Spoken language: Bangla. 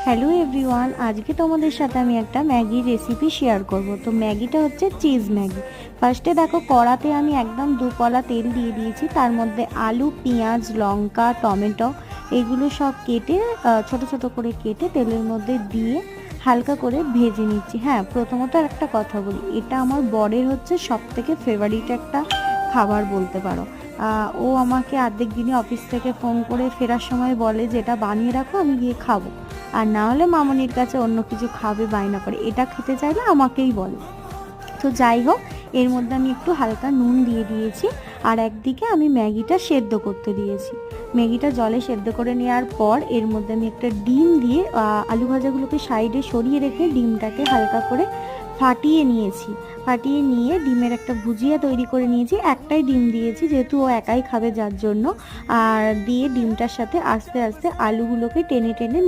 হ্যালো এভরিওয়ান, আজকে তোমাদের সাথে আমি একটা ম্যাগি রেসিপি শেয়ার করব। তো ম্যাগিটা হচ্ছে চিজ ম্যাগি। ফার্স্টে দেখো, কড়াতে আমি একদম 2 কলা তেল দিয়ে দিয়েছি। তার মধ্যে আলু, পেঁয়াজ, লঙ্কা, টমেটো এগুলো সব কেটে ছোট ছোট করে কেটে তেলের মধ্যে দিয়ে হালকা করে ভেজে নিচ্ছি। হ্যাঁ, প্রথমত একটা কথা বলি, এটা আমার বরের হচ্ছে সব থেকে ফেভারিট একটা খাবার বলতে পারো। ও আমাকে অর্ধেক দিনই অফিস থেকে ফোন করে ফেরার সময় বলে যে এটা বানিয়ে রাখো, আমি গিয়ে খাবো। আর না হলে মামনির কাছে অন্য কিছু খাবে বায়না করে, এটা খেতে চাইলে আমাকেই বলে। তো যাই হোক, এর মধ্যে আমি একটু হালকা নুন দিয়ে দিয়েছি। আর একদিকে আমি ম্যাগিটা সেদ্ধ করতে দিয়েছি। ম্যাগিটা জলে সেদ্ধ করে নেওয়ার পর এর মধ্যে আমি একটা ডিম দিয়ে আলু ভাজাগুলোকে সাইডে সরিয়ে রেখে ডিমটাকে হালকা করে ফাটিয়ে নিয়েছি। ফাটিয়ে নিয়ে ডিমের একটা ভুজিয়া তৈরি করে নিয়েছি। একটাই ডিম দিয়েছি যেহেতু ও একাই খাবে, যার জন্য। আর দিয়ে ডিমটার সাথে আস্তে আস্তে আলুগুলোকে টেনে টেনে